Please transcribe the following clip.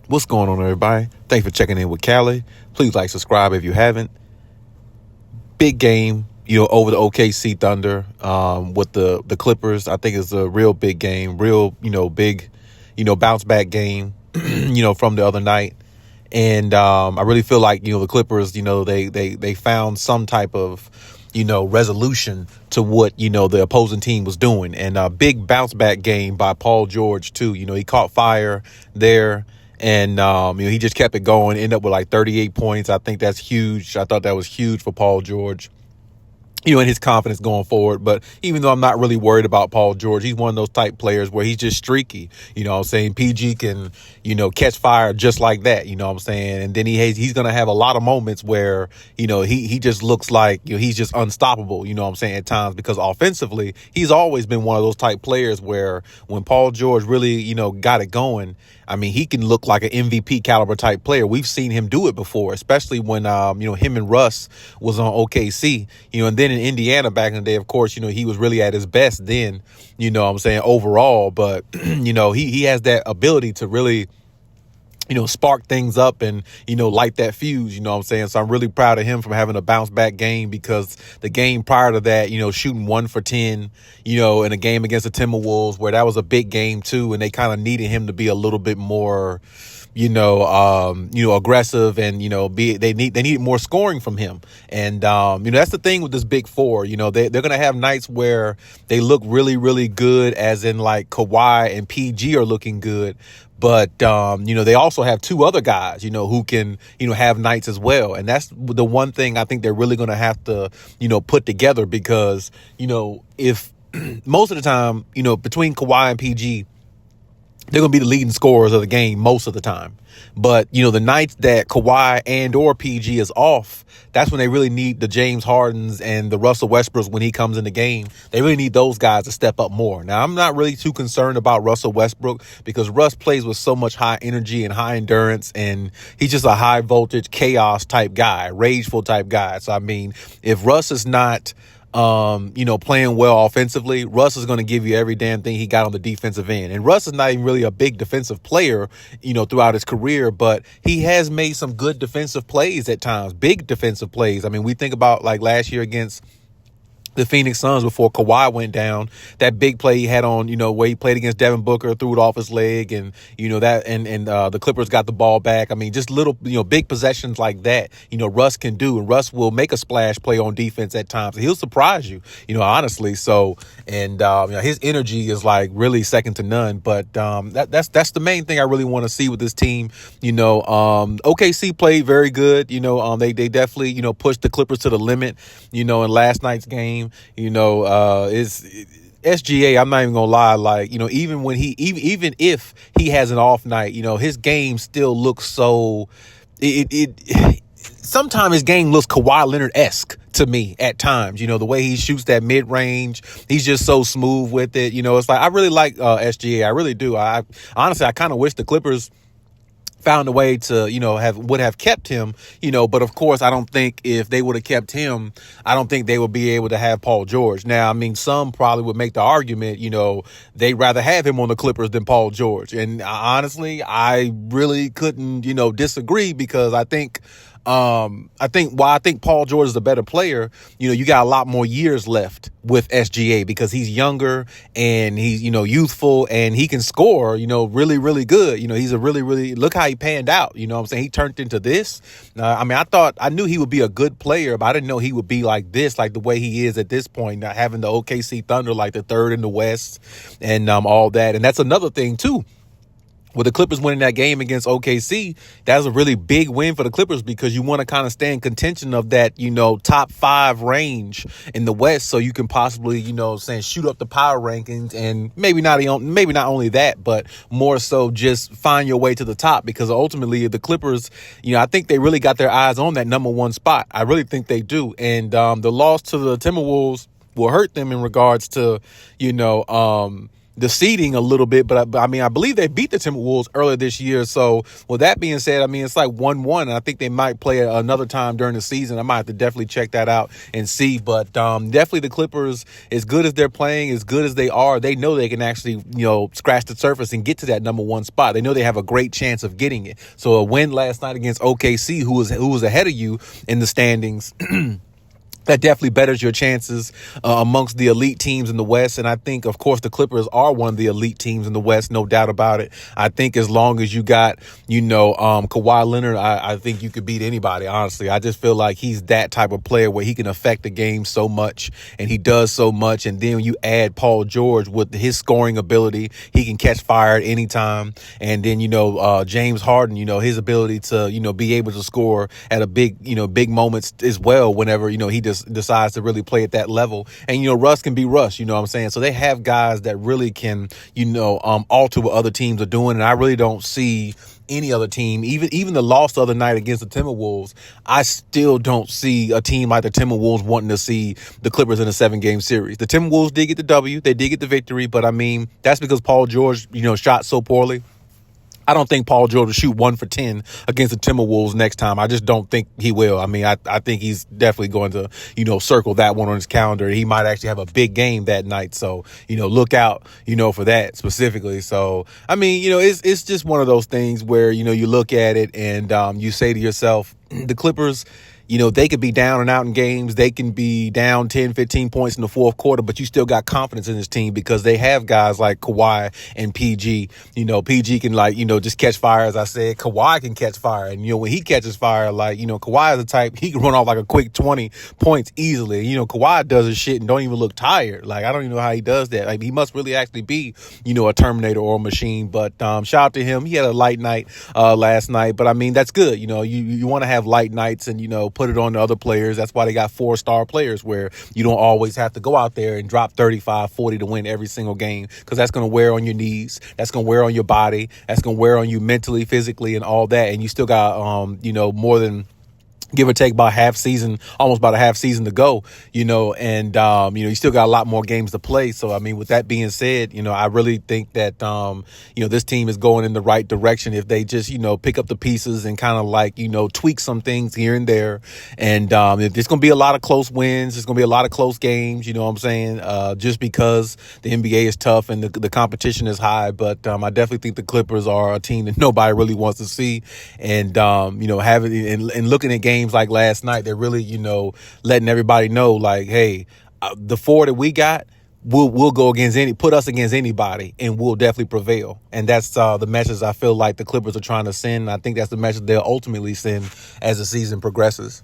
What's going on, everybody? Thanks for checking in with Callie. Please like, subscribe if you haven't. Big game, over the OKC Thunder with the Clippers. I think it's a real big game, real, big, bounce back game, from the other night. And I really feel like, the Clippers, they found some type of, resolution to what, the opposing team was doing. And a big bounce back game by Paul George, too. He caught fire there. And, he just kept it going, ended up with like 38 points. I think that's huge. I thought that was huge for Paul George, and his confidence going forward. But even though I'm not really worried about Paul George, he's one of those type players where he's just streaky. I'm saying? PG can, catch fire just like that, I'm saying? And then he's going to have a lot of moments where, he just looks like, he's just unstoppable, I'm saying, at times, because offensively, he's always been one of those type players where when Paul George really, got it going, I mean, he can look like an MVP caliber type player. We've seen him do it before, especially when, him and Russ was on OKC, and then in Indiana back in the day, of course, he was really at his best then, I'm saying, overall. But, he has that ability to really, spark things up and, light that fuse, I'm saying? So I'm really proud of him from having a bounce back game, because the game prior to that, shooting 1 for 10, in a game against the Timberwolves, where that was a big game too. And they kind of needed him to be a little bit more, aggressive, and, they needed more scoring from him. And, that's the thing with this big four, they're going to have nights where they look really, really good, as in like Kawhi and PG are looking good. But, they also have two other guys, who can, have nights as well. And that's the one thing I think they're really going to have to, put together, because, if most of the time, between Kawhi and PG, they're going to be the leading scorers of the game most of the time. But, the nights that Kawhi and or PG is off, that's when they really need the James Hardens and the Russell Westbrooks when he comes in the game. They really need those guys to step up more. Now, I'm not really too concerned about Russell Westbrook, because Russ plays with so much high energy and high endurance, and he's just a high voltage chaos type guy, rageful type guy. So, I mean, if Russ is not playing well offensively, Russ is going to give you every damn thing he got on the defensive end. And Russ is not even really a big defensive player, throughout his career, but he has made some good defensive plays at times, big defensive plays. I mean, we think about like last year against the Phoenix Suns before Kawhi went down, that big play he had on, where he played against Devin Booker, threw it off his leg, and, the Clippers got the ball back. I mean, just little, big possessions like that, Russ can do, and Russ will make a splash play on defense at times. He'll surprise you, honestly. So, and, his energy is like really second to none. But, that's the main thing I really want to see with this team. OKC played very good. They definitely, pushed the Clippers to the limit, in last night's game. Is SGA, I'm not even gonna lie, like, even when even if he has an off night, his game still looks so sometimes his game looks Kawhi Leonard-esque to me at times. The way he shoots that mid-range, he's just so smooth with it. It's like, I really like SGA. I really do. I honestly, I kind of wish the Clippers found a way to, would have kept him, but of course, I don't think if they would have kept him, I don't think they would be able to have Paul George. Now, I mean, some probably would make the argument, they'd rather have him on the Clippers than Paul George. And honestly, I really couldn't, disagree, because I think Paul George is a better player, you got a lot more years left with SGA, because he's younger and he's, youthful, and he can score, really, really good. He's a really, really, look how he panned out. What I'm saying? He turned into this. I knew he would be a good player, but I didn't know he would be like this, like the way he is at this point, not having the OKC Thunder like the third in the West and all that. And that's another thing too. With the Clippers winning that game against OKC, that was a really big win for the Clippers, because you want to kind of stay in contention of that, top 5 range in the West, so you can possibly, shoot up the power rankings, and maybe not only that, but more so just find your way to the top, because ultimately the Clippers, I think they really got their eyes on that number 1 spot. I really think they do. And the loss to the Timberwolves will hurt them in regards to, the seeding a little bit, but I mean, I believe they beat the Timberwolves earlier this year. So with that being said, I mean, it's like 1-1. And I think they might play another time during the season. I might have to definitely check that out and see. But definitely the Clippers, as good as they're playing, as good as they are, they know they can actually, scratch the surface and get to that number one spot. They know they have a great chance of getting it. So a win last night against OKC, who was ahead of you in the standings, that definitely betters your chances amongst the elite teams in the West. And I think, of course, the Clippers are one of the elite teams in the West, no doubt about it. I think as long as you got, Kawhi Leonard, I think you could beat anybody, honestly. I just feel like he's that type of player where he can affect the game so much, and he does so much. And then you add Paul George with his scoring ability, he can catch fire at any time. And then, James Harden, his ability to, be able to score at a big moments as well whenever, he just decides to really play at that level. And, Russ can be Russ, you know what I'm saying? So they have guys that really can, alter what other teams are doing. And I really don't see any other team, even the loss the other night against the Timberwolves, I still don't see a team like the Timberwolves wanting to see the Clippers in a 7-game series. The Timberwolves did get the W, they did get the victory, but I mean, that's because Paul George, shot so poorly. I don't think Paul George will shoot 1 for 10 against the Timberwolves next time. I just don't think he will. I mean, I think he's definitely going to, circle that one on his calendar. He might actually have a big game that night. So, look out, for that specifically. So, I mean, it's just one of those things where, you look at it and you say to yourself, the Clippers, they could be down and out in games. They can be down 10, 15 points in the fourth quarter, but you still got confidence in this team because they have guys like Kawhi and PG. PG can just catch fire, as I said. Kawhi can catch fire. And, when he catches fire, Kawhi is the type, he can run off like a quick 20 points easily. Kawhi does his shit and don't even look tired. I don't even know how he does that. He must really actually be, a Terminator or a machine. But shout out to him. He had a light night last night. But, I mean, that's good. You want to have light nights and, put it on to other players. That's why they got 4-star players where you don't always have to go out there and drop 35, 40 to win every single game, because that's going to wear on your knees. That's going to wear on your body. That's going to wear on you mentally, physically, and all that. And you still got, more than, give or take, almost about a half season to go, and, you still got a lot more games to play. So, I mean, with that being said, I really think that, this team is going in the right direction if they just, pick up the pieces and kind of tweak some things here and there. And, there's going to be a lot of close wins. There's going to be a lot of close games, you know what I'm saying? Just because the NBA is tough and the competition is high. But, I definitely think the Clippers are a team that nobody really wants to see. And, having and looking at games like last night, they're really, letting everybody know, hey, the 4 that we got, we'll go put us against anybody, and we'll definitely prevail. And that's the message I feel like the Clippers are trying to send. I think that's the message they'll ultimately send as the season progresses.